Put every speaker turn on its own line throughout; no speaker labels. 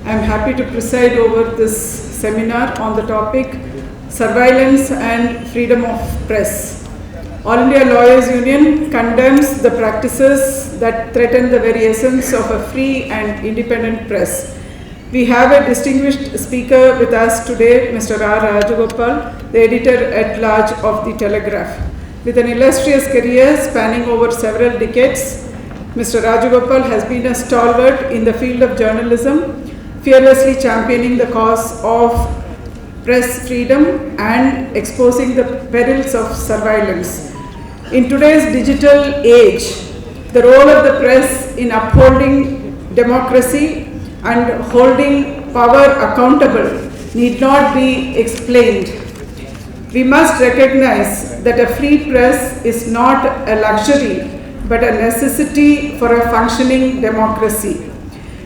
I am happy to preside over this seminar on the topic Surveillance and Freedom of Press. All India Lawyers Union condemns the practices that threaten the very essence of a free and independent press. We have a distinguished speaker with us today, Mr. Rajagopal, the editor-at-large of The Telegraph. With an illustrious career spanning over several decades, Mr. Rajagopal has been a stalwart in the field of journalism, fearlessly championing the cause of press freedom and exposing the perils of surveillance. In today's digital age, the role of the press in upholding democracy and holding power accountable need not be explained. We must recognize that a free press is not a luxury but a necessity for a functioning democracy.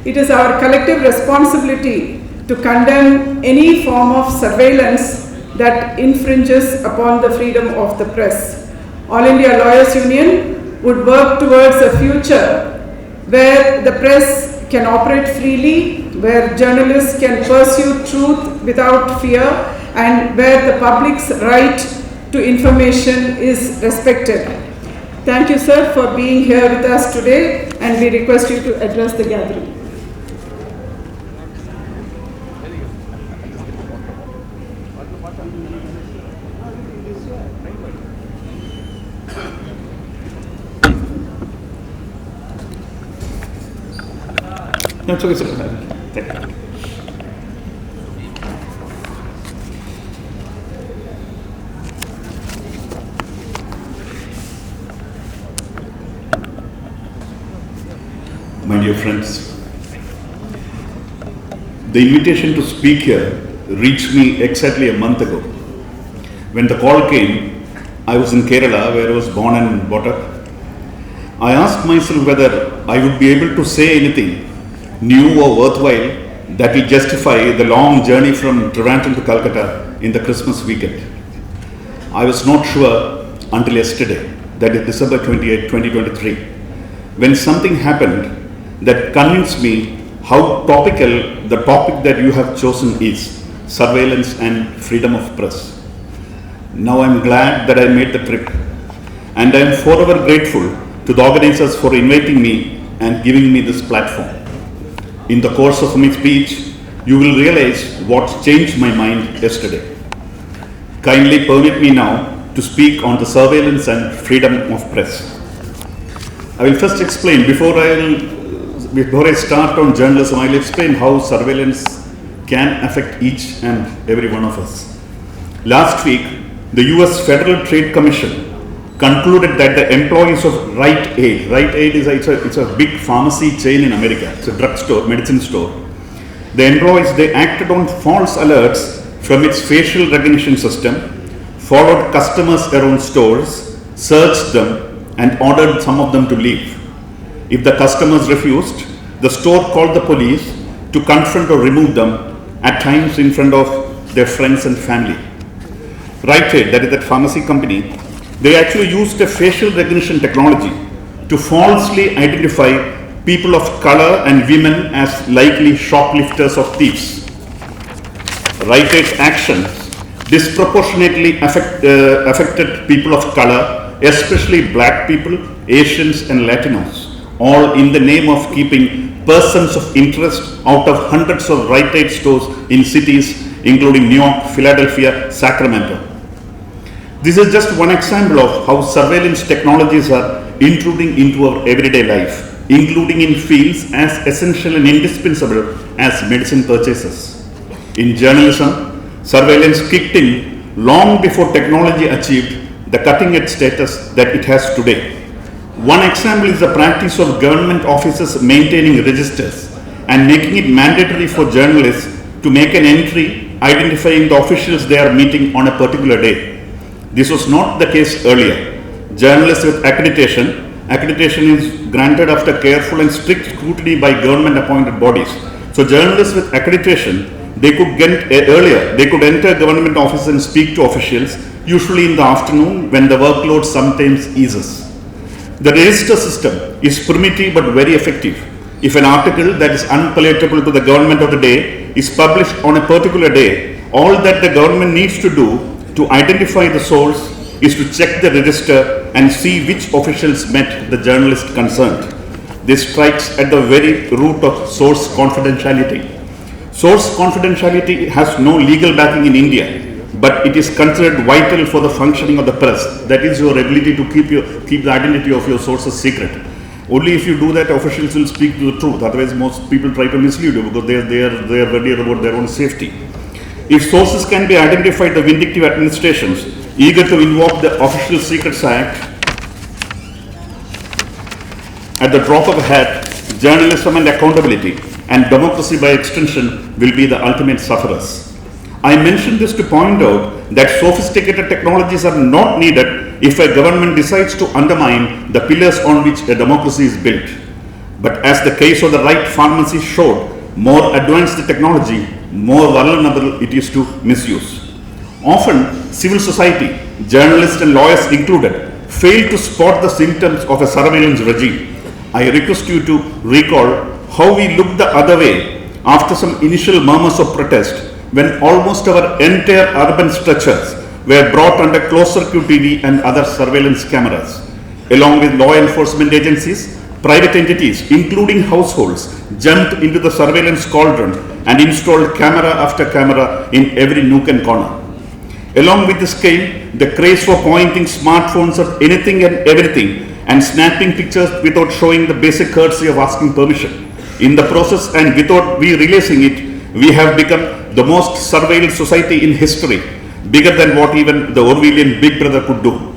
It is our collective responsibility to condemn any form of surveillance that infringes upon the freedom of the press. All India Lawyers Union would work towards a future where the press can operate freely, where journalists can pursue truth without fear, and where the public's right to information is respected. Thank you, sir, for being here with us today, and we request you to address the gathering.
No, it's okay, sir. Thank you. My dear friends, the invitation to speak here reached me exactly a month ago. When the call came, I was in Kerala, where I was born and brought up. I asked myself whether I would be able to say anything new or worthwhile that will justify the long journey from Trivandrum to Calcutta in the Christmas weekend. I was not sure until yesterday, that is December 28, 2023, when something happened that convinced me how topical the topic that you have chosen is: surveillance and freedom of press. Now I'm glad that I made the trip, and I am forever grateful to the organizers for inviting me and giving me this platform. In the course of my speech, you will realize what changed my mind yesterday. Kindly permit me now to speak on the surveillance and freedom of press. I will first explain, before I start on journalism, I will explain how surveillance can affect each and every one of us. Last week, the US Federal Trade Commission concluded that the employees of Rite Aid is it's a big pharmacy chain in America. It's a drugstore, medicine store. The employees, they acted on false alerts from its facial recognition system, followed customers around stores, searched them, and ordered some of them to leave. If the customers refused, the store called the police to confront or remove them, at times in front of their friends and family. Rite Aid, that is that pharmacy company, they actually used a facial recognition technology to falsely identify people of color and women as likely shoplifters or thieves. Rite Aid actions disproportionately affected people of color, especially black people, Asians and Latinos, all in the name of keeping persons of interest out of hundreds of Rite Aid stores in cities including New York, Philadelphia, Sacramento. This is just one example of how surveillance technologies are intruding into our everyday life, including in fields as essential and indispensable as medicine purchases. In journalism, surveillance kicked in long before technology achieved the cutting-edge status that it has today. One example is the practice of government officers maintaining registers and making it mandatory for journalists to make an entry identifying the officials they are meeting on a particular day. This was not the case earlier. Journalists with accreditation is granted after careful and strict scrutiny by government appointed bodies. So journalists with accreditation, they could enter government offices and speak to officials, usually in the afternoon when the workload sometimes eases. The register system is primitive but very effective. If an article that is unpalatable to the government of the day is published on a particular day, all that the government needs to do to identify the source is to check the register and see which officials met the journalist concerned. This strikes at the very root of source confidentiality. Source confidentiality has no legal backing in India, but it is considered vital for the functioning of the press. That is your ability to keep the identity of your sources secret. Only if you do that, officials will speak to the truth. Otherwise, most people try to mislead you because they are worried about their own safety. If sources can be identified, the vindictive administrations, eager to invoke the Official Secrets Act at the drop of a hat, journalism and accountability, and democracy by extension will be the ultimate sufferers. I mention this to point out that sophisticated technologies are not needed if a government decides to undermine the pillars on which a democracy is built. But as the case of the right pharmacy showed, more advanced the technology, more vulnerable it is to misuse. Often, civil society, journalists and lawyers included, fail to spot the symptoms of a surveillance regime. I request you to recall how we looked the other way after some initial murmurs of protest when almost our entire urban stretchers were brought under closed-circuit TV and other surveillance cameras. Along with law enforcement agencies, private entities, including households, jumped into the surveillance cauldron and installed camera after camera in every nook and corner. Along with this came the craze for pointing smartphones at anything and everything and snapping pictures without showing the basic courtesy of asking permission. In the process and without we realizing it, we have become the most surveilled society in history, bigger than what even the Orwellian Big Brother could do.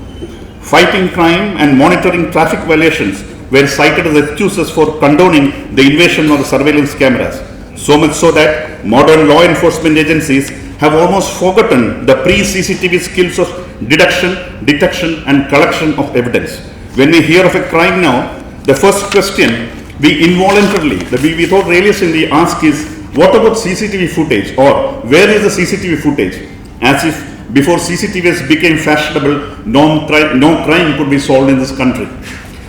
Fighting crime and monitoring traffic violations were cited as excuses for condoning the invasion of the surveillance cameras. So much so that modern law enforcement agencies have almost forgotten the pre-CCTV skills of detection and collection of evidence. When we hear of a crime now, the first question we involuntarily, without realizing, we ask is, what about CCTV footage, or where is the CCTV footage? As if before CCTVs became fashionable, no crime could be solved in this country.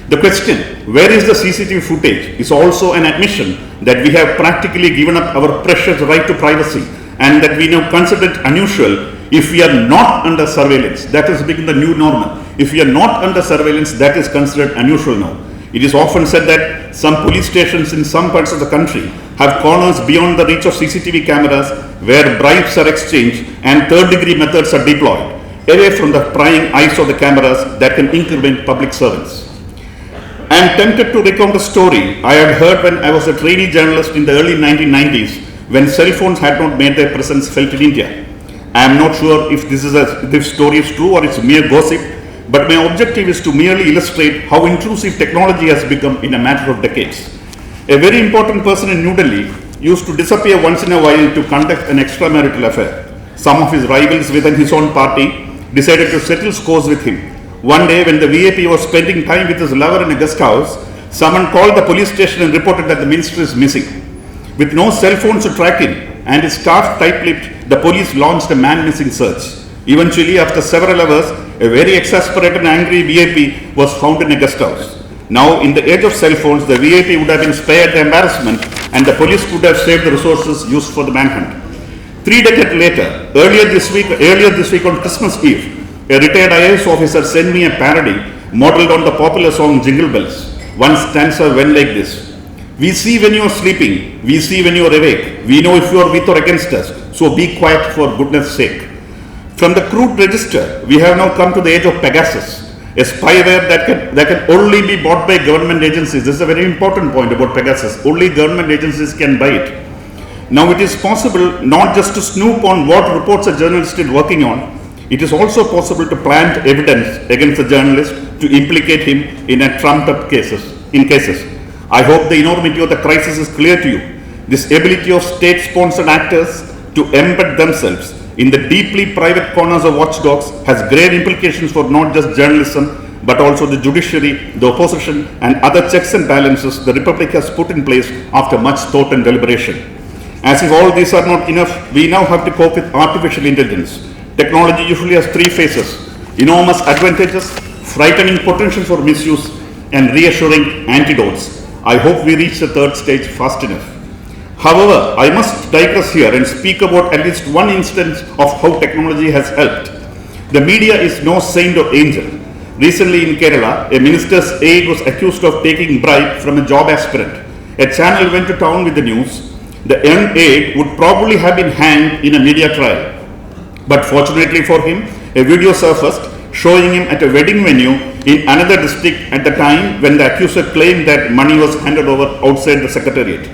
The question, where is the CCTV footage, is also an admission that we have practically given up our precious right to privacy and that we now consider it unusual if we are not under surveillance. That has become the new normal. If we are not under surveillance, that is considered unusual now. It is often said that some police stations in some parts of the country have corners beyond the reach of CCTV cameras where bribes are exchanged and third-degree methods are deployed, away from the prying eyes of the cameras that can incriminate public servants. I am tempted to recount a story I had heard when I was a trainee journalist in the early 1990s when cell phones had not made their presence felt in India. I am not sure if this story is true or it's mere gossip, but my objective is to merely illustrate how intrusive technology has become in a matter of decades. A very important person in New Delhi used to disappear once in a while to conduct an extramarital affair. Some of his rivals within his own party decided to settle scores with him. One day when the VIP was spending time with his lover in a guest house, someone called the police station and reported that the minister is missing. With no cell phones to track him and his staff tight-lipped, the police launched a man-missing search. Eventually, after several hours, a very exasperated and angry VIP was found in a guest house. Now, in the age of cell phones, the VIP would have been spared the embarrassment and the police could have saved the resources used for the manhunt. 3 decades later, earlier this week on Christmas Eve, a retired IAS officer sent me a parody modeled on the popular song Jingle Bells. One stanza went like this: "We see when you are sleeping, we see when you are awake, we know if you are with or against us, so be quiet for goodness sake." From the crude register, we have now come to the age of Pegasus, a spyware that can only be bought by government agencies. This is a very important point about Pegasus. Only government agencies can buy it. Now it is possible not just to snoop on what reports a journalist is working on, it is also possible to plant evidence against the journalist to implicate him in a trumped-up cases. I hope the enormity of the crisis is clear to you. This ability of state-sponsored actors to embed themselves in the deeply private corners of watchdogs has grave implications for not just journalism, but also the judiciary, the opposition, and other checks and balances the Republic has put in place after much thought and deliberation. As if all these are not enough, we now have to cope with artificial intelligence. Technology usually has 3 phases: enormous advantages, frightening potential for misuse, and reassuring antidotes. I hope we reach the third stage fast enough. However, I must digress here and speak about at least one instance of how technology has helped. The media is no saint or angel. Recently in Kerala, a minister's aide was accused of taking bribe from a job aspirant. A channel went to town with the news. The young aide would probably have been hanged in a media trial. But fortunately for him, a video surfaced showing him at a wedding venue in another district at the time when the accuser claimed that money was handed over outside the secretariat.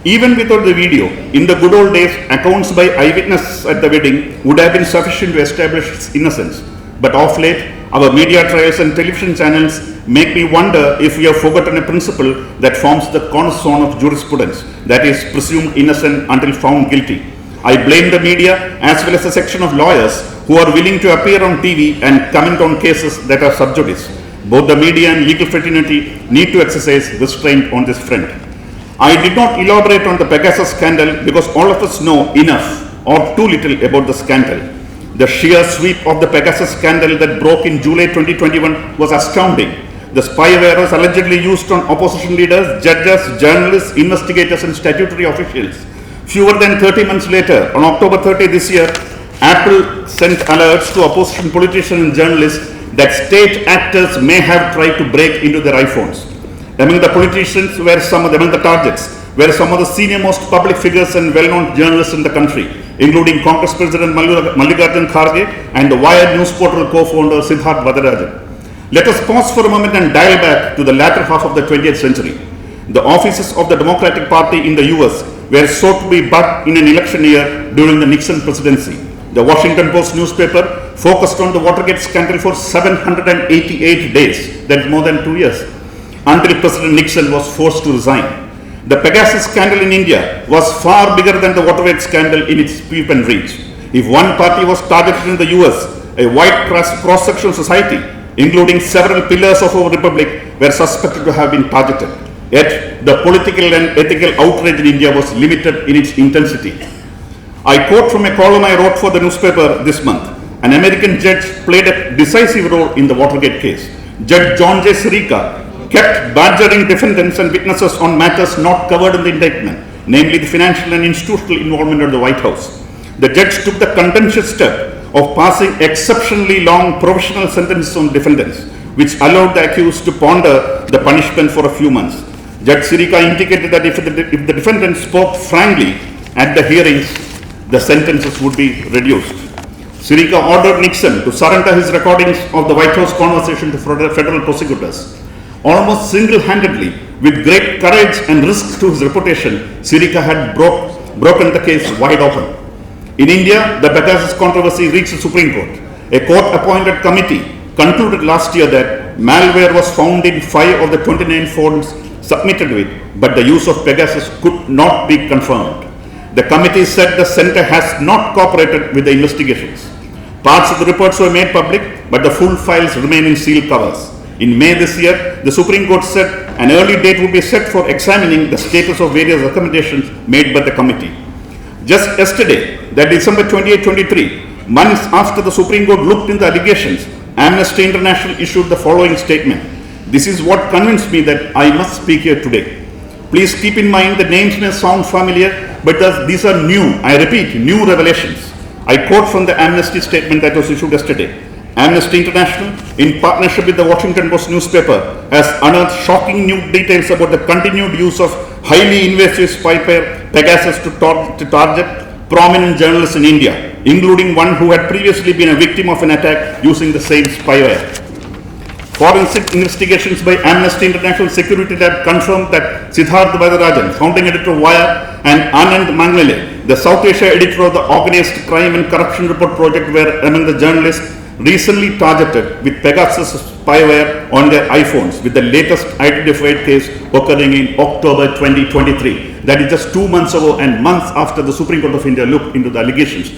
Even without the video, in the good old days, accounts by eyewitnesses at the wedding would have been sufficient to establish his innocence. But of late, our media trials and television channels make me wonder if we have forgotten a principle that forms the cornerstone of jurisprudence, that is, presumed innocent until found guilty. I blame the media as well as a section of lawyers who are willing to appear on TV and comment on cases that are sub judice. Both the media and legal fraternity need to exercise restraint on this front. I did not elaborate on the Pegasus scandal because all of us know enough or too little about the scandal. The sheer sweep of the Pegasus scandal that broke in July 2021 was astounding. The spyware was allegedly used on opposition leaders, judges, journalists, investigators, and statutory officials. Fewer than 30 months later, on October 30 this year, Apple sent alerts to opposition politicians and journalists that state actors may have tried to break into their iPhones. Among the politicians were among the targets were some of the senior-most public figures and well-known journalists in the country, including Congress President Mallikarjun Kharge and the Wired news portal co-founder Siddharth Varadarajan. Let us pause for a moment and dial back to the latter half of the 20th century. The offices of the Democratic Party in the US were sought to be but in an election year during the Nixon presidency. The Washington Post newspaper focused on the Watergate scandal for 788 days, that's more than 2 years, until President Nixon was forced to resign. The Pegasus scandal in India was far bigger than the Watergate scandal in its sweep and reach. If one party was targeted in the US, a wide cross-sectional society, including several pillars of our republic, were suspected to have been targeted. Yet, the political and ethical outrage in India was limited in its intensity. I quote from a column I wrote for the newspaper this month. An American judge played a decisive role in the Watergate case. Judge John J. Sirica kept badgering defendants and witnesses on matters not covered in the indictment, namely the financial and institutional involvement of the White House. The judge took the contentious step of passing exceptionally long provisional sentences on defendants, which allowed the accused to ponder the punishment for a few months. Judge Sirica indicated that if the defendant spoke frankly at the hearings, the sentences would be reduced. Sirica ordered Nixon to surrender his recordings of the White House conversation to federal prosecutors. Almost single-handedly, with great courage and risk to his reputation, Sirica had broken the case wide open. In India, the Pegasus controversy reached the Supreme Court. A court-appointed committee concluded last year that malware was found in 5 of the 29 phones submitted to it, but the use of Pegasus could not be confirmed. The committee said the center has not cooperated with the investigations. Parts of the reports were made public, but the full files remain in sealed covers. In May this year, the Supreme Court said an early date would be set for examining the status of various recommendations made by the committee. Just yesterday, that December 28-23, months after the Supreme Court looked into the allegations, Amnesty International issued the following statement. This is what convinced me that I must speak here today. Please keep in mind the names may sound familiar, but these are new, I repeat, new revelations. I quote from the Amnesty statement that was issued yesterday. Amnesty International, in partnership with the Washington Post newspaper, has unearthed shocking new details about the continued use of highly invasive spyware Pegasus to target prominent journalists in India, including one who had previously been a victim of an attack using the same spyware. Forensic investigations by Amnesty International Security Lab confirmed that Siddharth Varadarajan, founding editor of Wire, and Anand Manglele, the South Asia editor of the Organized Crime and Corruption Report Project, were among the journalists recently targeted with Pegasus spyware on their iPhones, with the latest identified case occurring in October 2023. That is just 2 months ago and months after the Supreme Court of India looked into the allegations.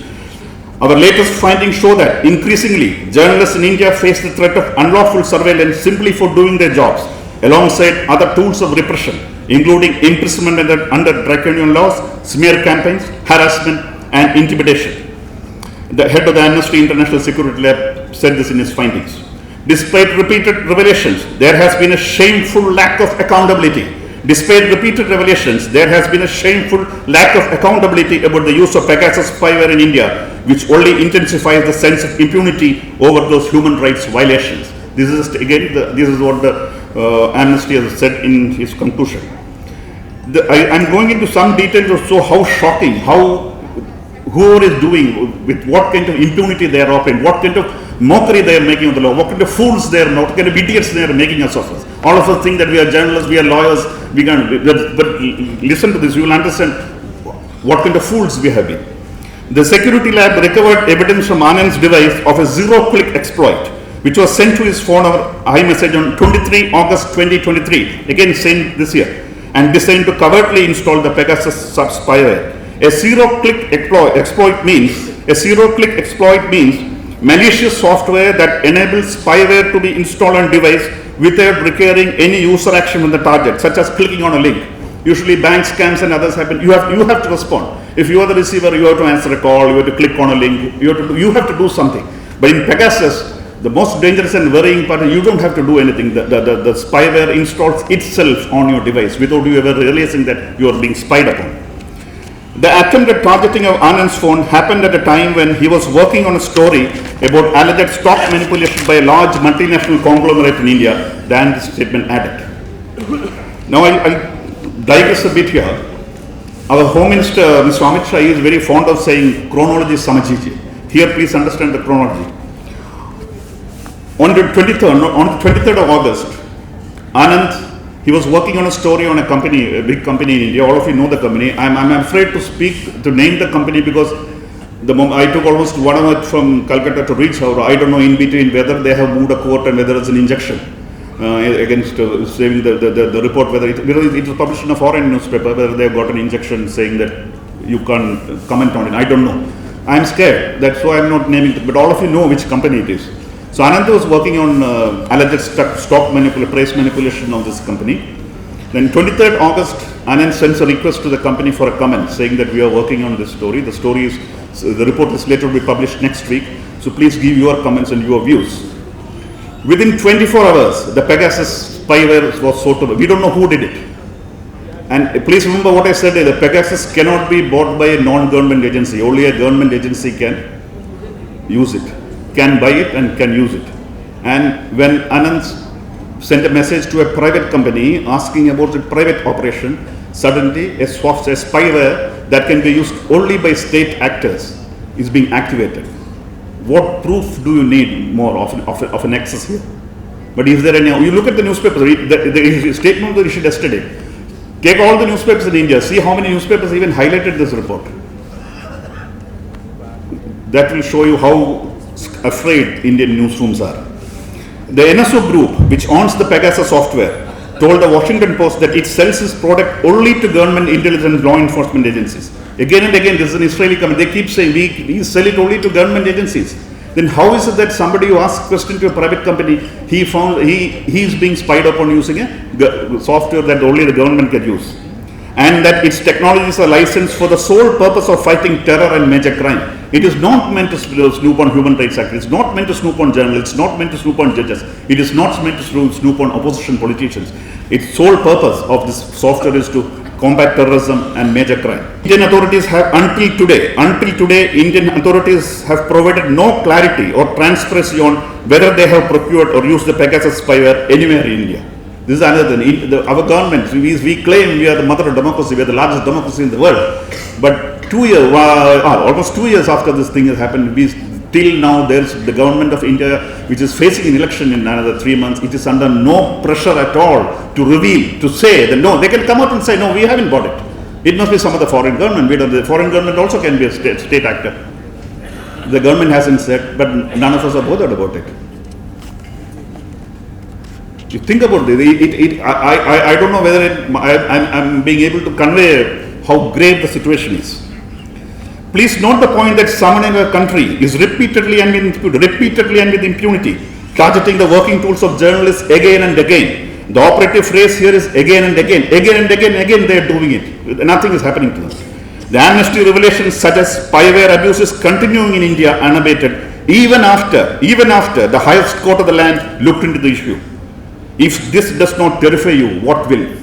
Our latest findings show that increasingly journalists in India face the threat of unlawful surveillance simply for doing their jobs, alongside other tools of repression, including imprisonment under draconian laws, smear campaigns, harassment, and intimidation. The head of the Amnesty International Security Lab said this in his findings. Despite repeated revelations, there has been a shameful lack of accountability Despite repeated revelations, there has been a shameful lack of accountability about the use of Pegasus spyware in India, which only intensifies the sense of impunity over those human rights violations. This is this is what the Amnesty has said in his conclusion. I'm going into some detail to show how shocking, how whoever is doing, with what kind of impunity they are operating, what kind of mockery they are making of the law, what kind of fools they are, what kind of idiots they are making us of us. All of us think that we are journalists, we are lawyers, but listen to this, you will understand what kind of fools we have been. The security lab recovered evidence from Anand's device of a zero-click exploit, which was sent to his phone or iMessage on 23 August 2023, again sent this year, and designed to covertly install the Pegasus spyware. A zero-click exploit means malicious software that enables spyware to be installed on device without requiring any user action on the target, such as clicking on a link. Usually bank scams and others happen. You have to respond. If you are the receiver, you have to answer a call, you have to click on a link, you have to do something. But in Pegasus, the most dangerous and worrying part is you don't have to do anything. The spyware installs itself on your device without you ever realizing that you are being spied upon. The attempt at targeting of Anand's phone happened at a time when he was working on a story about alleged stock manipulation by a large multinational conglomerate in India, than the statement added. Now I'll digress a bit here. Our Home Minister, Mr. Amit Shah, is very fond of saying chronology samajhiji. Here please understand the chronology. On the 23rd of August, Anand, he was working on a story on a company, a big company in India. All of you know the company. I'm afraid to name the company because the moment I took almost 1 hour from Calcutta to reach Howrah. I don't know in between whether they have moved a court and whether it's an injunction against saving the report, whether it was published in a foreign newspaper, whether they have got an injunction saying that you can't comment on it. I don't know. I'm scared. That's why I'm not naming it. But all of you know which company it is. So Anand was working on alleged stock price manipulation of this company. Then 23rd August, Anand sends a request to the company for a comment saying that we are working on this story. The report is later to be published next week. So please give your comments and your views. Within 24 hours, the Pegasus spyware was sort of, we don't know who did it. And please remember what I said, the Pegasus cannot be bought by a non-government agency. Only a government agency can use it, can buy it and can use it. And when Anand sent a message to a private company asking about the private operation, suddenly a spyware that can be used only by state actors is being activated. What proof do you need more of an access here? But is there any, you look at the newspapers, the statement was issued yesterday. Take all the newspapers in India, see how many newspapers even highlighted this report. That will show you how afraid Indian newsrooms are. The NSO group, which owns the Pegasus software, told the Washington Post that it sells its product only to government intelligence law enforcement agencies. Again and again, this is an Israeli company. They keep saying we sell it only to government agencies. Then how is it that somebody who asks question to a private company, he is being spied upon using a software that only the government can use, and that its technologies are licensed for the sole purpose of fighting terror and major crime. It is not meant to snoop on human rights activists. It's not meant to snoop on journalists. It's not meant to snoop on judges. It is not meant to snoop on opposition politicians. Its sole purpose of this software is to combat terrorism and major crime. Indian authorities have until today, Indian authorities have provided no clarity or transparency on whether they have procured or used the Pegasus spyware anywhere in India. This is another thing. Our government, we claim we are the mother of democracy, we are the largest democracy in the world. But almost 2 years after this thing has happened, till now there's the government of India, which is facing an election in another 3 months. It is under no pressure at all to reveal, to say that no, they can come out and say no, we haven't bought it. It must be some of the foreign government. The foreign government also can be a state actor. The government hasn't said, but none of us are bothered about it. You think about this. I don't know whether I'm being able to convey how grave the situation is. Please note the point that someone in a country is repeatedly and with impunity targeting the working tools of journalists again and again. The operative phrase here is again and again. Again and again they are doing it. Nothing is happening to them. The amnesty revelations suggest spyware abuse is continuing in India unabated even after the highest court of the land looked into the issue. If this does not terrify you, what will?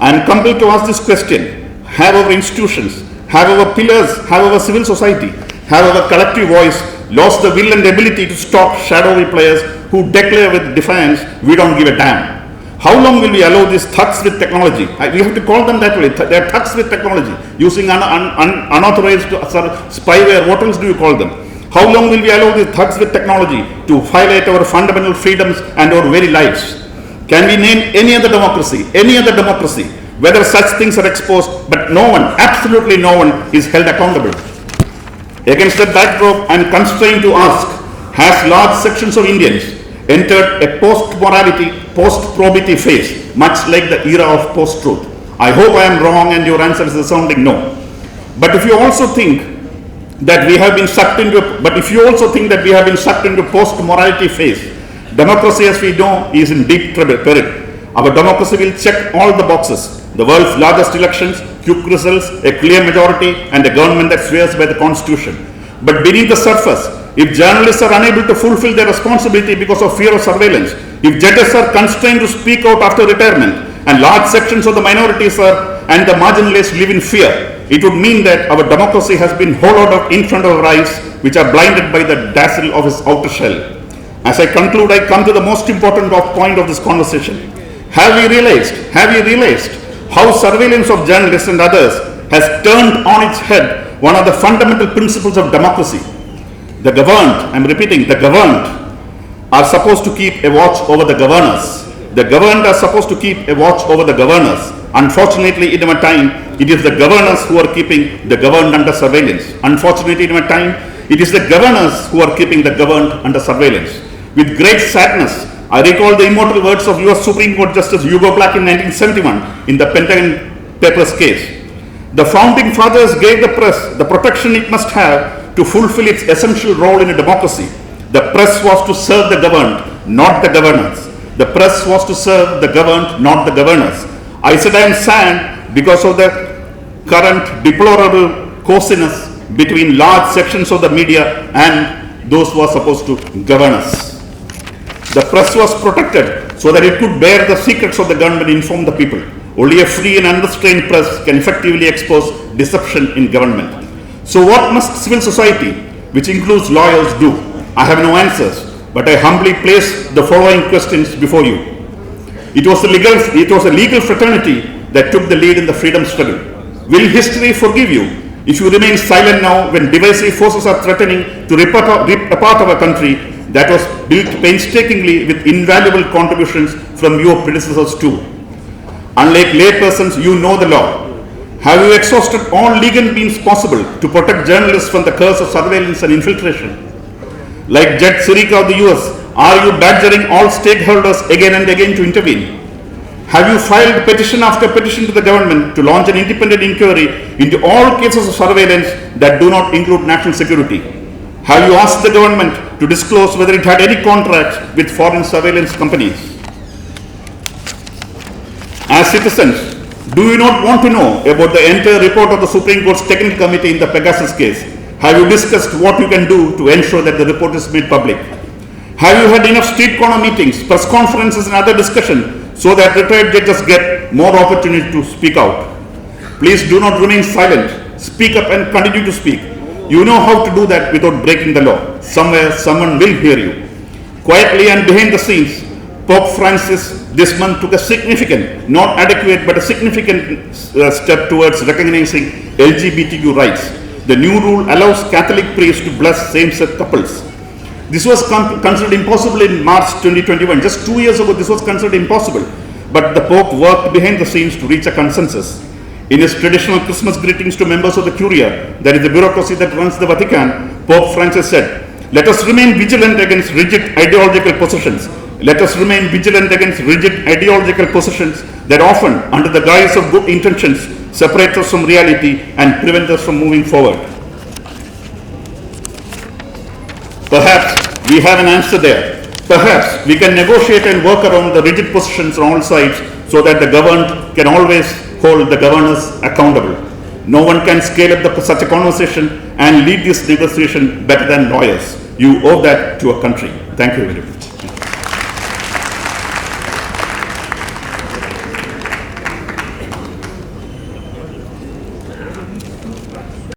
I am compelled to ask this question. Have our institutions, have our pillars, have our civil society, have our collective voice lost the will and ability to stop shadowy players who declare with defiance, we don't give a damn? How long will we allow these thugs with technology? We have to call them that way. They are thugs with technology, using unauthorized spyware. What else do you call them? How long will we allow these thugs with technology to violate our fundamental freedoms and our very lives? Can we name any other democracy, whether such things are exposed, but no one, absolutely no one, is held accountable? Against that backdrop, I am constrained to ask, has large sections of Indians entered a post-morality, post-probity phase, much like the era of post-truth? I hope I am wrong and your answer is a sounding no. But if you also think that we have been sucked into post-morality phase, democracy as we know is in deep peril. Our democracy will check all the boxes: the world's largest elections, quick results, a clear majority, and a government that swears by the constitution. But beneath the surface, if journalists are unable to fulfill their responsibility because of fear of surveillance, if judges are constrained to speak out after retirement, and large sections of the minorities and the marginalized live in fear, it would mean that our democracy has been hollowed out in front of our eyes, which are blinded by the dazzle of its outer shell. As I conclude, I come to the most important point of this conversation. Have you realized how surveillance of journalists and others has turned on its head one of the fundamental principles of democracy? The governed, I'm repeating, the governed are supposed to keep a watch over the governors. The governed are supposed to keep a watch over the governors. Unfortunately, in our time, it is the governors who are keeping the governed under surveillance. Unfortunately, in our time, it is the governors who are keeping the governed under surveillance. With great sadness, I recall the immortal words of US Supreme Court Justice Hugo Black in 1971 in the Pentagon Papers case. The founding fathers gave the press the protection it must have to fulfill its essential role in a democracy. The press was to serve the governed, not the governors. The press was to serve the governed, not the governors. I said I am sad because of the current deplorable coziness between large sections of the media and those who are supposed to govern us. The press was protected so that it could bear the secrets of the government and inform the people. Only a free and unrestrained press can effectively expose deception in government. So what must civil society, which includes lawyers, do? I have no answers, but I humbly place the following questions before you. It was a legal fraternity that took the lead in the freedom struggle. Will history forgive you if you remain silent now when divisive forces are threatening to rip apart our country that was built painstakingly with invaluable contributions from your predecessors too? Unlike laypersons, you know the law. Have you exhausted all legal means possible to protect journalists from the curse of surveillance and infiltration? Like Judge Sirica of the US, are you badgering all stakeholders again and again to intervene? Have you filed petition after petition to the government to launch an independent inquiry into all cases of surveillance that do not include national security? Have you asked the government to disclose whether it had any contracts with foreign surveillance companies? As citizens, do you not want to know about the entire report of the Supreme Court's technical committee in the Pegasus case? Have you discussed what you can do to ensure that the report is made public? Have you had enough street corner meetings, press conferences and other discussion so that retired judges get more opportunity to speak out? Please do not remain silent. Speak up and continue to speak. You know how to do that without breaking the law. Somewhere, someone will hear you. Quietly and behind the scenes, Pope Francis this month took a significant, not adequate, but a significant step towards recognizing LGBTQ rights. The new rule allows Catholic priests to bless same-sex couples. This was considered impossible in March 2021. Just 2 years ago, this was considered impossible. But the Pope worked behind the scenes to reach a consensus. In his traditional Christmas greetings to members of the Curia, that is the bureaucracy that runs the Vatican, Pope Francis said, "Let us remain vigilant against rigid ideological positions. Let us remain vigilant against rigid ideological positions that often, under the guise of good intentions, separate us from reality and prevent us from moving forward." Perhaps we have an answer there. Perhaps we can negotiate and work around the rigid positions on all sides so that the governed can always hold the governors accountable. No one can scale up such a conversation and lead this negotiation better than lawyers. You owe that to a country. Thank you very much.